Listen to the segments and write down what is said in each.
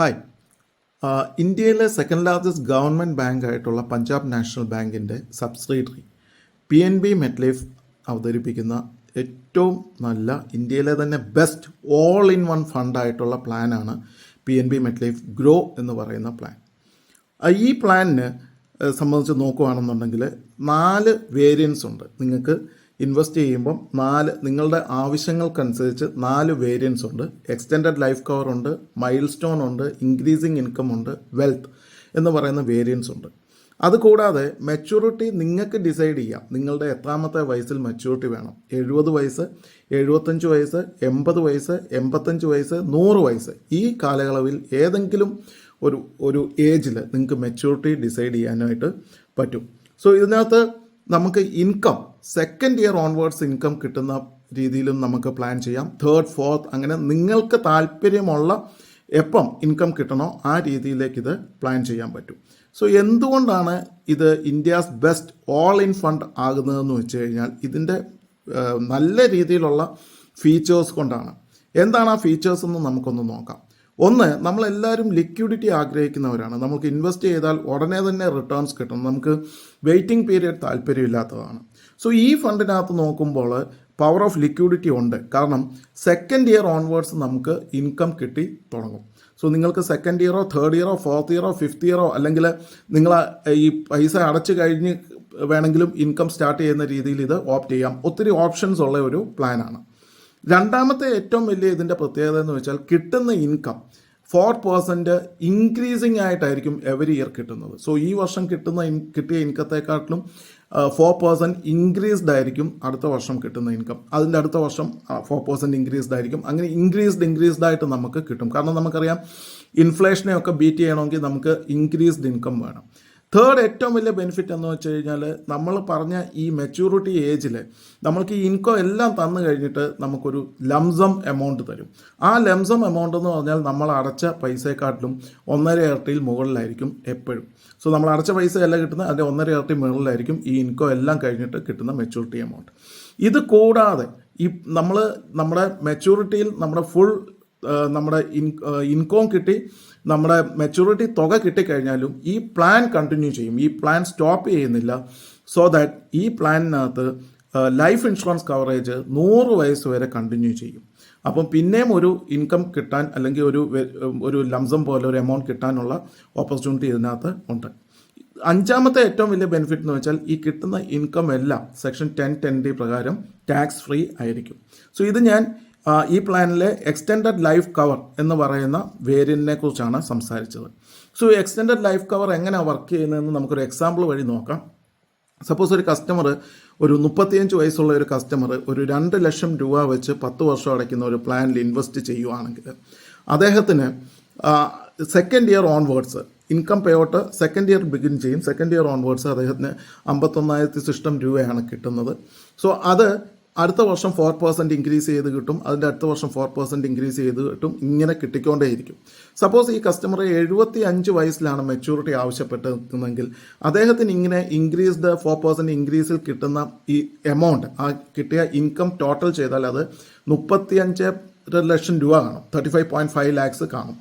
Hi. ഇന്ത്യയിലെ second largest government bank ആയിട്ടുള്ള Punjab national ബാങ്കിൻ്റെ സബ്സിഡിയറി PNB മെറ്റ്ലൈഫ് അവതരിപ്പിക്കുന്ന ഏറ്റവും നല്ല ഇന്ത്യയിലെ തന്നെ ബെസ്റ്റ് ഓൾ ഇൻ വൺ ഫണ്ടായിട്ടുള്ള പ്ലാനാണ് PNB മെറ്റ്ലൈഫ് ഗ്രോ എന്ന് പറയുന്ന പ്ലാൻ. ഈ പ്ലാനിന് സംബന്ധിച്ച് നോക്കുകയാണെന്നുണ്ടെങ്കിൽ 4 വേരിയൻസ് ഉണ്ട്. നിങ്ങൾക്ക് ഇൻവെസ്റ്റ് ചെയ്യുമ്പം നിങ്ങളുടെ ആവശ്യങ്ങൾക്കനുസരിച്ച് 4 വേരിയൻസ് ഉണ്ട്. എക്സ്റ്റെൻഡഡ് ലൈഫ് കവർ ഉണ്ട്, മൈൽ സ്റ്റോൺ ഉണ്ട്, ഇൻക്രീസിങ് ഇൻകം ഉണ്ട്, വെൽത്ത് എന്ന് പറയുന്ന വേരിയൻസ് ഉണ്ട്. അതുകൂടാതെ മെച്യൂരിറ്റി നിങ്ങൾക്ക് ഡിസൈഡ് ചെയ്യാം. നിങ്ങളുടെ എത്രാമത്തെ വയസ്സിൽ മെച്യൂരിറ്റി വേണം. 70 വയസ്സ്, 75 വയസ്സ്, 80 വയസ്സ്, 85 വയസ്സ്, 100 വയസ്സ്, ഈ കാലയളവിൽ ഏതെങ്കിലും ഒരു ഏജിൽ നിങ്ങൾക്ക് മെച്യൂരിറ്റി ഡിസൈഡ് ചെയ്യാനായിട്ട് പറ്റും. സോ ഇതിനകത്ത് നമുക്ക് income second year onwards income കിട്ടുന്ന രീതിയിലും നമുക്ക് പ്ലാൻ ചെയ്യാം. 3rd, 4th അങ്ങനെ നിങ്ങൾക്ക് താല്പര്യമുള്ള എപ്പം ഇൻകം കിട്ടണോ ആ രീതിയിലേക്ക് ഇത് പ്ലാൻ ചെയ്യാൻ പറ്റും. സോ എന്തുകൊണ്ടാണ് ഇത് India's best all in fund ആകുന്നതെന്ന് വെച്ച് കഴിഞ്ഞാൽ ഇതിൻ്റെ നല്ല രീതിയിലുള്ള ഫീച്ചേഴ്സ് കൊണ്ടാണ്. എന്താണ് ആ ഫീച്ചേഴ്സ് എന്ന് നമുക്കൊന്ന് നോക്കാം. ഒന്ന്, നമ്മളെല്ലാവരും ലിക്വിഡിറ്റി ആഗ്രഹിക്കുന്നവരാണ്. നമുക്ക് ഇൻവെസ്റ്റ് ചെയ്താൽ ഉടനെ തന്നെ റിട്ടേൺസ് കിട്ടും. നമുക്ക് വെയിറ്റിംഗ് പീരിയഡ് താല്പര്യമില്ലാത്തതാണ്. സോ ഈ ഫണ്ടിനകത്ത് നോക്കുമ്പോൾ പവർ ഓഫ് ലിക്വിഡിറ്റി ഉണ്ട്. കാരണം സെക്കൻഡ് ഇയർ ഓൺവേർഡ്സ് നമുക്ക് ഇൻകം കിട്ടി തുടങ്ങും. സോ നിങ്ങൾക്ക് സെക്കൻഡ് ഇയറോ 3rd ഇയറോ 4th ഇയറോ 5th ഇയറോ അല്ലെങ്കിൽ നിങ്ങൾ ഈ പൈസ അടച്ചു കഴിഞ്ഞ് വേണമെങ്കിലും ഇൻകം സ്റ്റാർട്ട് ചെയ്യുന്ന രീതിയിൽ ഇത് ഓപ്റ്റ് ചെയ്യാം. ഒത്തിരി ഓപ്ഷൻസ് ഉള്ള ഒരു പ്ലാനാണ്. രണ്ടാമത്തെ ഏറ്റവും വലിയ ഇതിൻ്റെ പ്രത്യേകത എന്ന് വെച്ചാൽ കിട്ടുന്ന ഇൻകം 4% ഇൻക്രീസിങ് ആയിട്ടായിരിക്കും എവറി ഇയർ കിട്ടുന്നത്. സോ ഈ വർഷം കിട്ടിയ ഇൻകത്തെക്കാട്ടിലും 4% ഇൻക്രീസ്ഡ് ആയിരിക്കും അടുത്ത വർഷം കിട്ടുന്ന ഇൻകം. അതിൻ്റെ അടുത്ത വർഷം 4% ഇൻക്രീസ്ഡ് ആയിരിക്കും. അങ്ങനെ ഇൻക്രീസ്ഡ് ആയിട്ട് നമുക്ക് കിട്ടും. കാരണം നമുക്കറിയാം ഇൻഫ്ലേഷനെയൊക്കെ ബീറ്റ് ചെയ്യണമെങ്കിൽ നമുക്ക് ഇൻക്രീസ്ഡ് ഇൻകം വേണം. 3rd ഏറ്റവും വലിയ ബെനിഫിറ്റ് എന്ന് വെച്ച് കഴിഞ്ഞാൽ നമ്മൾ പറഞ്ഞ ഈ മെച്യൂരിറ്റി ഏജിൽ നമ്മൾക്ക് ഈ ഇൻകം എല്ലാം തന്നു കഴിഞ്ഞിട്ട് നമുക്കൊരു ലംസം എമൗണ്ട് തരും. ആ ലംസം എമൗണ്ട് എന്ന് പറഞ്ഞാൽ നമ്മൾ അടച്ച പൈസയെക്കാട്ടിലും 1.5 ഇരട്ടിയിൽ മുകളിലായിരിക്കും എപ്പോഴും. സോ നമ്മൾ അടച്ച പൈസയല്ല കിട്ടുന്നത്, അതിൻ്റെ 1.5 ഇരട്ടി മുകളിലായിരിക്കും ഈ ഇൻകം എല്ലാം കഴിഞ്ഞിട്ട് കിട്ടുന്ന മെച്യൂരിറ്റി എമൗണ്ട്. ഇത് കൂടാതെ ഈ നമ്മുടെ മെച്യൂരിറ്റിയിൽ നമ്മുടെ ഇൻകം കിട്ടി, നമ്മുടെ മെച്യൂരിറ്റി തുക കിട്ടിക്കഴിഞ്ഞാലും ഈ പ്ലാൻ കണ്ടിന്യൂ ചെയ്യും. ഈ പ്ലാൻ സ്റ്റോപ്പ് ചെയ്യുന്നില്ല. സോ ദാറ്റ് ഈ പ്ലാനിനകത്ത് ലൈഫ് ഇൻഷുറൻസ് കവറേജ് 100 വയസ്സ് വരെ കണ്ടിന്യൂ ചെയ്യും. അപ്പം പിന്നെയും ഒരു ഇൻകം കിട്ടാൻ അല്ലെങ്കിൽ ഒരു ലംസം പോലെ ഒരു എമൗണ്ട് കിട്ടാനുള്ള ഓപ്പർച്യൂണിറ്റി ഇതിനകത്ത് ഉണ്ട്. അഞ്ചാമത്തെ ഏറ്റവും വലിയ ബെനിഫിറ്റ് എന്ന് വെച്ചാൽ ഈ കിട്ടുന്ന ഇൻകം എല്ലാം സെക്ഷൻ 10(10)(d) പ്രകാരം ടാക്സ് ഫ്രീ ആയിരിക്കും. സോ ഇത് ഞാൻ ഈ പ്ലാനിലെ എക്സ്റ്റെൻഡഡ് ലൈഫ് കവർ എന്ന് പറയുന്ന വേരിയന്റിനെ കുറിച്ചാണ് സംസാരിച്ചത്. സോ എക്സ്റ്റെൻഡഡ് ലൈഫ് കവർ എങ്ങനെയാണ് വർക്ക് ചെയ്യുന്നതെന്ന് നമുക്കൊരു എക്സാമ്പിൾ വഴി നോക്കാം. സപ്പോസ് ഒരു കസ്റ്റമർ, ഒരു 35 വയസ്സുള്ള ഒരു കസ്റ്റമർ ഒരു 2 ലക്ഷം രൂപ വെച്ച് 10 വർഷം അടയ്ക്കുന്ന ഒരു പ്ലാനിൽ ഇൻവെസ്റ്റ് ചെയ്യുവാണെങ്കിൽ അദ്ദേഹത്തിന് second year onwards income pay out second year begin ചെയ്യും. സെക്കൻഡ് ഇയർ ഓൺവേർഡ്സ് അദ്ദേഹത്തിന് 51,000 രൂപയാണ് കിട്ടുന്നത്. സോ അത് അടുത്ത വർഷം 4% ഇൻക്രീസ് ചെയ്ത് കിട്ടും. അതിൻ്റെ അടുത്ത വർഷം 4% ഇൻക്രീസ് ചെയ്ത് കിട്ടും. ഇങ്ങനെ കിട്ടിക്കൊണ്ടേയിരിക്കും. സപ്പോസ് ഈ കസ്റ്റമർ 75 വയസ്സിലാണ് മെച്യൂരിറ്റി ആവശ്യപ്പെട്ടെങ്കിൽ അദ്ദേഹത്തിന് ഇങ്ങനെ 4% ഇൻക്രീസിൽ കിട്ടുന്ന ഈ എമൗണ്ട്, ആ കിട്ടിയ ഇൻകം ടോട്ടൽ ചെയ്താൽ അത് 35 ലക്ഷം രൂപ കാണും. 35.5 lakhs കാണും.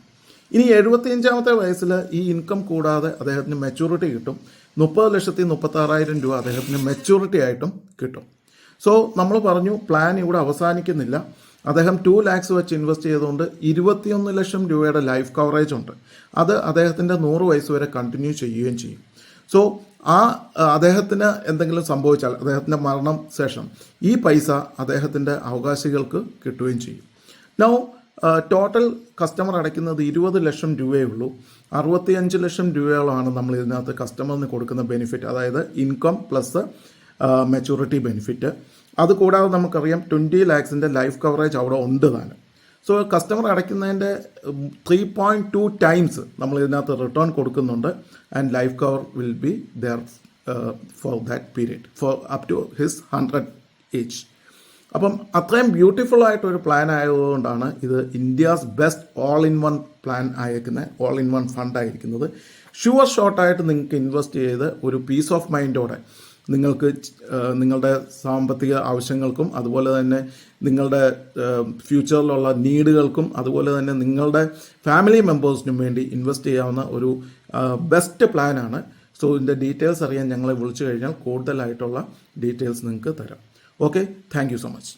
ഇനി 75ാമത്തെ വയസ്സിൽ ഈ ഇൻകം കൂടാതെ അദ്ദേഹത്തിന് മെച്യൂരിറ്റി കിട്ടും. 30,36,000 രൂപ അദ്ദേഹത്തിന് മെച്യൂരിറ്റി ആയിട്ടും കിട്ടും. സോ നമ്മൾ പറഞ്ഞു പ്ലാൻ ഇവിടെ അവസാനിക്കുന്നില്ല. അദ്ദേഹം 2 lakhs വെച്ച് ഇൻവെസ്റ്റ് ചെയ്തുകൊണ്ട് 21 ലക്ഷം രൂപയുടെ ലൈഫ് കവറേജ് ഉണ്ട്. അത് അദ്ദേഹത്തിൻ്റെ 100 വയസ്സ് വരെ കണ്ടിന്യൂ ചെയ്യുകയും ചെയ്യും. സോ അദ്ദേഹത്തിന് എന്തെങ്കിലും സംഭവിച്ചാൽ അദ്ദേഹത്തിൻ്റെ മരണം ശേഷം ഈ പൈസ അദ്ദേഹത്തിൻ്റെ അവകാശികൾക്ക് കിട്ടുകയും ചെയ്യും. നൗ ടോട്ടൽ കസ്റ്റമർ അടയ്ക്കുന്നത് 20 ലക്ഷം രൂപയേ ഉള്ളൂ. 65 ലക്ഷം രൂപയോളമാണ് നമ്മൾ ഇതിനകത്ത് കസ്റ്റമറിന് കൊടുക്കുന്ന ബെനിഫിറ്റ്, അതായത് ഇൻകം പ്ലസ് മെച്യൂരിറ്റി ബെനിഫിറ്റ്. അതുകൂടാതെ നമുക്കറിയാം 20 lakhs ലൈഫ് കവറേജ് അവിടെ ഉണ്ട് താനും. സോ കസ്റ്റമർ അടയ്ക്കുന്നതിൻ്റെ 3.2 times നമ്മൾ ഇതിനകത്ത് റിട്ടേൺ കൊടുക്കുന്നുണ്ട്. And life cover will be there for that period, for up to his 100 age. അപ്പം അത്രയും ബ്യൂട്ടിഫുൾ ആയിട്ടൊരു പ്ലാൻ ആയതുകൊണ്ടാണ് ഇത് India's best all in one plan ആയിരിക്കുന്നത്, ഓൾ ഇൻ വൺ ഫണ്ട് ആയിരിക്കുന്നത്. ഷുവർ ഷോർട്ടായിട്ട് നിങ്ങൾക്ക് ഇൻവെസ്റ്റ് ചെയ്ത് ഒരു പീസ് ഓഫ് മൈൻഡോടെ നിങ്ങൾക്ക് നിങ്ങളുടെ സാമ്പത്തിക ആവശ്യങ്ങൾക്കും അതുപോലെ തന്നെ നിങ്ങളുടെ ഫ്യൂച്ചറിലുള്ള നീഡുകൾക്കും അതുപോലെ തന്നെ നിങ്ങളുടെ ഫാമിലി മെമ്പേഴ്സിനും വേണ്ടി ഇൻവെസ്റ്റ് ചെയ്യാവുന്ന ഒരു ബെസ്റ്റ് പ്ലാനാണ്. സോ ഇതിൻ്റെ ഡീറ്റെയിൽസ് അറിയാൻ ഞങ്ങളെ വിളിച്ചു കഴിഞ്ഞാൽ കൂടുതലായിട്ടുള്ള ഡീറ്റെയിൽസ് നിങ്ങൾക്ക് തരാം. Okay, thank you so much.